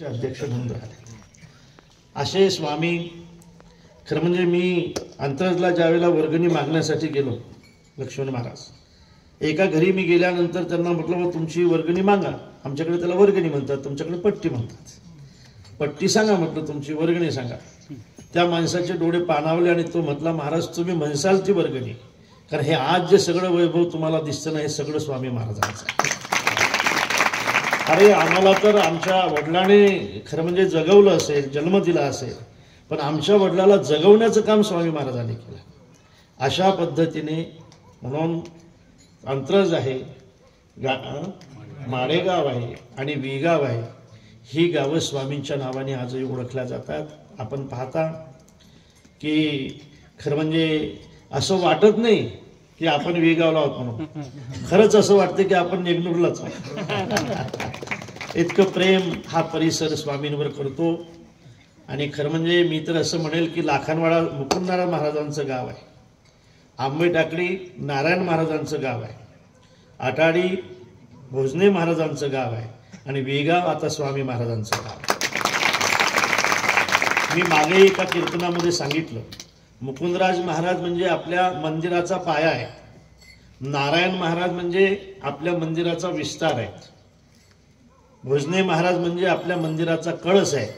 अध्यक्ष म्हणून राहिले असे स्वामी. खरं म्हणजे मी अंतरजला ज्यावेळेला वर्गणी मागण्यासाठी गेलो, लक्ष्मण महाराज एका घरी मी गेल्यानंतर त्यांना म्हटलं बा तुमची वर्गणी मागा. आमच्याकडे त्याला वर्गणी म्हणतात, तुमच्याकडे पट्टी म्हणतात. पट्टी सांगा म्हटलं, तुमची वर्गणी सांगा. त्या माणसाचे डोळे पाणावले आणि तो म्हटला महाराज तुम्ही म्हणसाल ती वर्गणी, कारण हे आज जे सगळं वैभव तुम्हाला दिसतं ना हे सगळं स्वामी महाराजांचं आहे. अरे आम्हाला तर आमच्या वडिलांनी खरं म्हणजे जगवलं असेल, जन्म दिला असेल, पण आमच्या वडिलाला जगवण्याचं काम स्वामी महाराजांनी केलं. अशा पद्धतीने म्हणून अंतरज आहे, माडेगाव आहे आणि विगाव आहे, ही गावं स्वामींच्या नावाने आजही ओळखल्या जातात. आपण पाहता की खरं म्हणजे असं वाटत नाही की आपण वेगावला आहोत म्हणून, खरंच असं वाटतं की आपण नेगनूरलाच आहोत. इतकं प्रेम हा परिसर स्वामींवर करतो. आणि खरं म्हणजे मी तर असं म्हणेल की लाखांवाडा मुकुंदनारायण महाराजांचं गाव आहे, आंबे टाकळी नारायण महाराजांचं गाव आहे, आटाडी भोजने महाराजांचं गाव आहे आणि वेगाव आता स्वामी महाराजांचं गाव आहे. मी मागे एका कीर्तनामध्ये सांगितलं, मुकुंदराज महाराज म्हणजे आपल्या मंदिराचा पाया आहे, नारायण महाराज म्हणजे आपल्या मंदिराचा विस्तार आहे, भोजने महाराज म्हणजे आपल्या मंदिराचा कळस आहे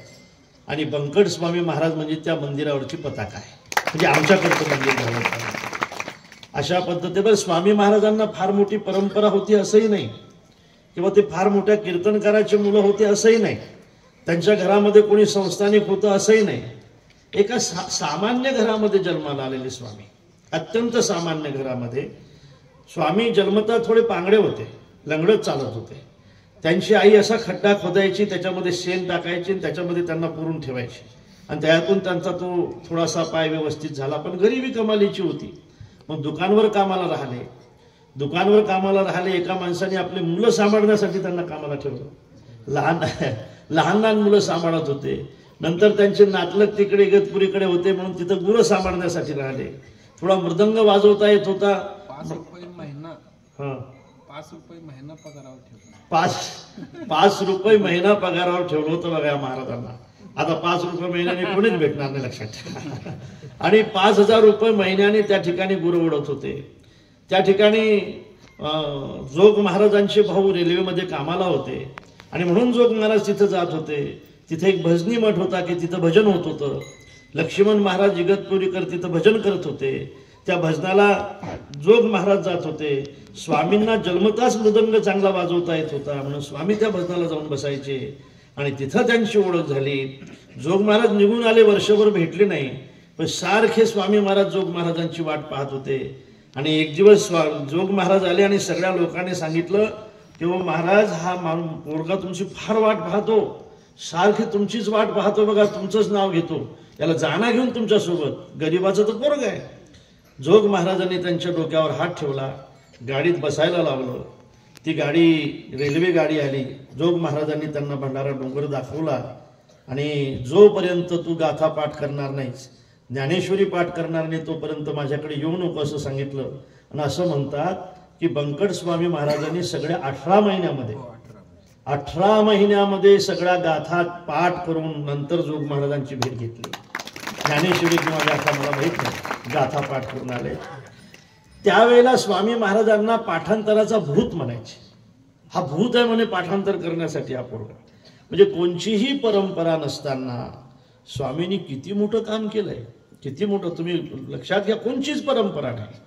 आणि बंकट स्वामी महाराज म्हणजे त्या मंदिरावरची पताका आहे, म्हणजे आमच्याकडचं मंदिर झालं. अशा पद्धतीवर स्वामी महाराजांना फार मोठी परंपरा होती असंही नाही, किंवा ते फार मोठ्या कीर्तनकाराचे मुलं होते असंही नाही, त्यांच्या घरामध्ये कोणी संस्थानिक होतं असंही नाही. एका सामान्य घरामध्ये जन्माला आलेले स्वामी, अत्यंत सामान्य घरामध्ये. स्वामी जन्मता थोडे पांगडे होते, लंगडत चालत होते. त्यांची आई असा खड्डा खोदायची, त्याच्यामध्ये शेण टाकायची आणि त्याच्यामध्ये त्यांना पुरून ठेवायची आणि त्यातून त्यांचा तो थोडासा पाय व्यवस्थित झाला. पण गरिबी कमालीची होती. मग दुकानवर कामाला राहिले. एका माणसाने आपले मुलं सांभाळण्यासाठी त्यांना कामाला ठेवलं. लहान मुलं सांभाळत होते. नंतर त्यांचे नातलग तिकडे इगतपुरीकडे होते म्हणून तिथं गुरं सांभाळण्यासाठी राहिले. थोडा मृदंग वाजवता येत होता. 5 रुपये महिना पगारावर ठेवलं. 5 रुपये महिना पगारावर ठेवलं होतं बघा महाराजांना. आता 5 रुपये महिन्याने कोणीच भेटणार नाही, लक्षात ठेवा. आणि 5,000 रुपये महिन्याने त्या ठिकाणी गुरं उडत होते. त्या ठिकाणी जोग महाराजांचे भाऊ रेल्वेमध्ये कामाला होते आणि म्हणून जोग महाराज तिथं जात होते. तिथे एक भजनी मठ होता की तिथं भजन होत होतं. लक्ष्मण महाराज इगतपुरीकर तिथं भजन करत होते. त्या भजनाला जोग महाराज जात होते. स्वामींना जन्मताच मृदंग चांगला वाजवता येत होता म्हणून स्वामी त्या भजनाला जाऊन बसायचे आणि तिथं त्यांची ओळख झाली. जोग महाराज निघून आले, वर्षभर भेटले नाही, पण सारखे स्वामी महाराज जोग महाराजांची वाट पाहत होते. आणि एक दिवस जोग महाराज आले आणि सगळ्या लोकांनी सांगितलं की ओ महाराज, हा पोरगा तुमची फार वाट पाहतो, सारखी तुमचीच वाट पाहतो बघा, तुमचंच नाव घेतो, याला जाणा घेऊन तुमच्यासोबत, गरीबाचं तर पोरग आहे. जोग महाराजांनी त्यांच्या डोक्यावर हात ठेवला, गाडीत बसायला लावलं. ती गाडी रेल्वे गाडी आली. जोग महाराजांनी त्यांना भंडारा डोंगर दाखवला आणि जोपर्यंत तू गाथा पाठ करणार नाहीस, ज्ञानेश्वरी पाठ करणार नाही, तोपर्यंत माझ्याकडे येऊ नको असं सांगितलं. आणि असं म्हणतात की बंकट स्वामी महाराजांनी सगळ्या 18 महिन्यामध्ये सगळ्या गाथा पाठ करून नंतर जोग महाराजांची भेट घेतली. ज्ञानेश्वरी किंवा गाथा मला माहीत नाही, गाथा पाठ करून आले. त्यावेळेला स्वामी महाराजांना पाठांतराचा भूत म्हणायचे. हा भूत आहे म्हणे पाठांतर करण्यासाठी हा पोरगा. म्हणजे कोणचीही परंपरा नसताना स्वामींनी किती मोठं काम केलंय, किती मोठं. तुम्ही लक्षात घ्या, कोणचीच परंपरा नाही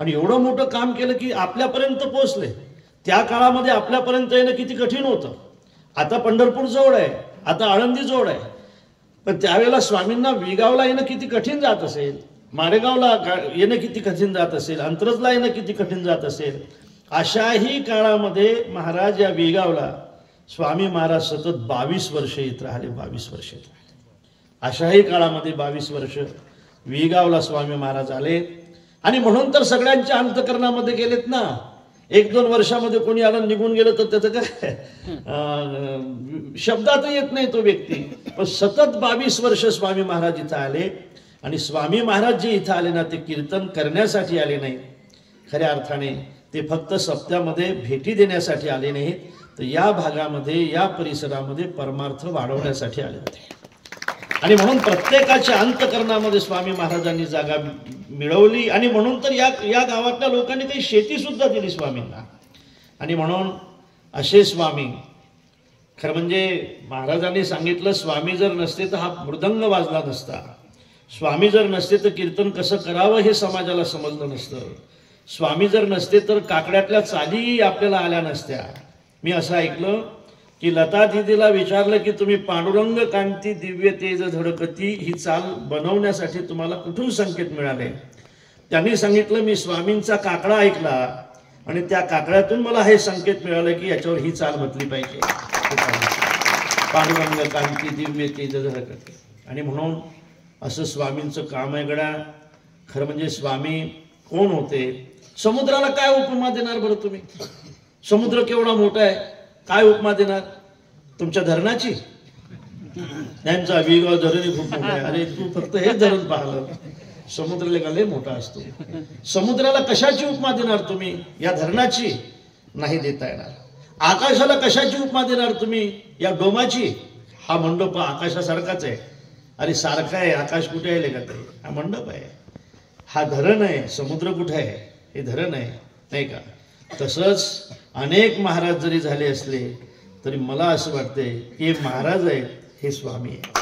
आणि एवढं मोठं काम केलं की आपल्यापर्यंत पोहोचले. त्या काळामध्ये आपल्यापर्यंत येणं किती कठीण होतं. आता पंढरपूर जवळ आहे, आता आळंदी जवळ आहे, पण त्यावेळेला स्वामींना वेगावला येणं किती कठीण जात असेल, माडेगावला येणं किती कठीण जात असेल, अंतरजला येणं किती कठीण जात असेल. अशाही काळामध्ये महाराज या वेगावला स्वामी महाराज सतत 22 वर्ष येत राहिले. 22 वर्ष येत राहिले. अशाही काळामध्ये 22 वर्ष वेगावला स्वामी महाराज आले. आणि म्हणून तर सगळ्यांच्या अंतकरणामध्ये गेलेत ना. 1-2 वर्षामध्ये कोणी आलं निघून गेलं तर त्याचं काय शब्दात येत नाही तो व्यक्ती. पण सतत 22 वर्ष स्वामी महाराज इथं आले. आणि स्वामी महाराज जे इथं आले ना, ते कीर्तन करण्यासाठी आले नाही. खऱ्या अर्थाने ते फक्त सप्त्यामध्ये भेटी देण्यासाठी आले नाहीत, तर या भागामध्ये या परिसरामध्ये परमार्थ वाढवण्यासाठी आले होते आणि म्हणून प्रत्येकाच्या अंतकरणामध्ये स्वामी महाराजांनी जागा मिळवली आणि म्हणून तर या गावातल्या लोकांनी काही शेती सुद्धा दिली स्वामींना आणि म्हणून असे स्वामी खरं म्हणजे महाराजांनी सांगितलं स्वामी जर नसते तर हा मृदंग वाजला नसता स्वामी जर नसते तर कीर्तन कसं करावं हे समाजाला समजलं नसतं स्वामी जर नसते तर काकड्यातल्या चाली आपल्याला आल्या नसत्या मी असं ऐकलं की लता दिदीला विचारलं की तुम्ही पांडुरंग कांती दिव्य तेज धडकती ही चाल बनवण्यासाठी तुम्हाला कुठून संकेत मिळाले त्यांनी सांगितलं मी स्वामींचा काकडा ऐकला आणि त्या काकड्यातून मला हे संकेत मिळाले की याच्यावर ही चाल म्हटली पाहिजे पांडुरंग कांती दिव्य तेज धडकती आणि म्हणून असं स्वामींचं काम आहे गड्या खरं म्हणजे स्वामी कोण होते समुद्राला काय उपमा देणार बरं तुम्ही समुद्र केवढा मोठा आहे काय उपमा देणार तुमच्या धरणाची त्यांचा वेगळा धरण खूप मोठा आहे अरे तू फक्त हेच धरण पाहिलं समुद्र लय मोठा असतो समुद्राला कशाची उपमा देणार तुम्ही या धरणाची नाही देता येणार आकाशाला कशाची उपमा देणार तुम्ही या डोमाची हा मंडप आकाशासारखाच आहे अरे सारखा आहे आकाश कुठे आहे का ते हा मंडप आहे हा धरण आहे समुद्र कुठे आहे हे धरण आहे नाही का तसंच अनेक महाराज जरी झाले असले तरी मला असं वाटतंय की हे महाराज आहेत हे स्वामी आहेत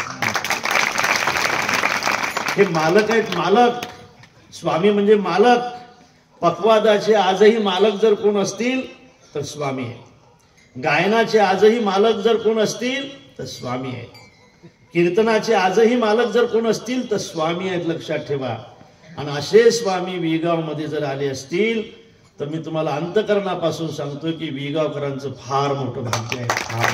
हे मालक आहेत मालक स्वामी म्हणजे मालक पक्वादाचे आजही मालक जर कोण असतील तर स्वामी आहे गायनाचे आजही मालक जर कोण असतील तर स्वामी आहे कीर्तनाचे आजही मालक जर कोण असतील तर स्वामी आहेत लक्षात ठेवा आणि असे स्वामी विगाव मध्ये जर आले असतील तर मी तुम्हाला अंतकरणापासून सांगतो की विगावकरांचं फार मोठं भाग्य आहे फार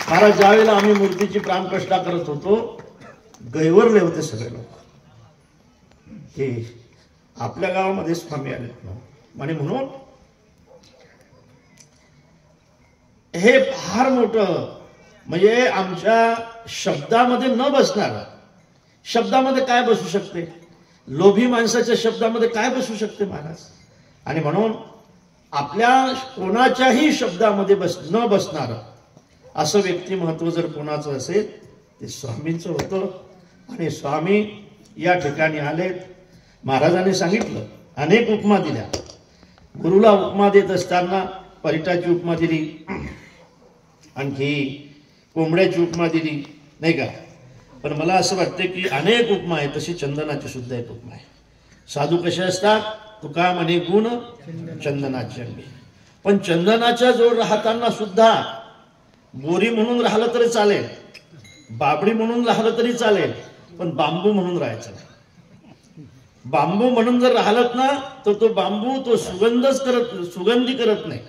महाराज ज्यावेळेला आम्ही मूर्तीची प्राणप्रतिष्ठा करत होतो गैवरले होते सगळे लोक हे आपल्या गावामध्ये स्वामी आले आणि म्हणून हे फार मोठं म्हणजे आमच्या शब्दामध्ये न बसणार शब्दामध्ये काय बसू शकते लोभी माणसाच्या शब्दामध्ये काय बसू शकते महाराज आणि म्हणून आपल्या कोणाच्याही शब्दामध्ये न बसणार असं व्यक्तिमत्व जर कोणाचं असेल ते स्वामींचं होतं आणि स्वामी या ठिकाणी आलेत महाराजांनी सांगितलं अनेक उपमा दिल्या गुरुला उपमा देत असताना परिटाची उपमा दिली आणखी कोंबड्याची उपमा दिली नाही का पण मला असं वाटतं की अनेक उपमा आहे तशी चंदनाची सुद्धा एक उपमा आहे साधू कसे असतात तुका म्हणे गुण चंदनाचे अंगी पण चंदनाच्या जोड राहताना सुद्धा बोरी म्हणून राहिलं तरी चालेल बाबडी म्हणून राहिलं तरी चालेल पण बांबू म्हणून राहायचं नाही बांबू म्हणून जर राहिलत ना तर तो बांबू तो सुगंधी करत नाही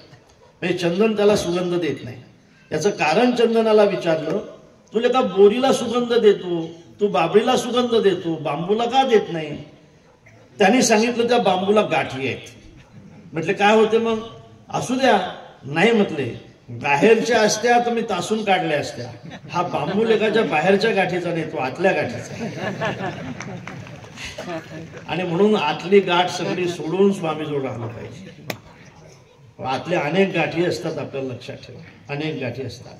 म्हणजे चंदन त्याला सुगंध देत नाही याचं कारण चंदनाला विचारलं तुला का बोरीला सुगंध देतो तू बाबळीला सुगंध देतो बांबूला का देत नाही त्यांनी सांगितलं त्या बांबूला गाठी आहेत म्हटले काय होते मग असू द्या नाही म्हटले बाहेरच्या असत्या तर मी तासून काढल्या असत्या हा बांबू लेखाच्या बाहेरच्या गाठीचा नाही तो आतल्या गाठीचा आणि म्हणून आतली गाठ सगळी सोडून स्वामी जोड राहिलं पाहिजे आतल्या अनेक गाठी असतात आपल्याला लक्षात ठेवा अनेक गाठी असतात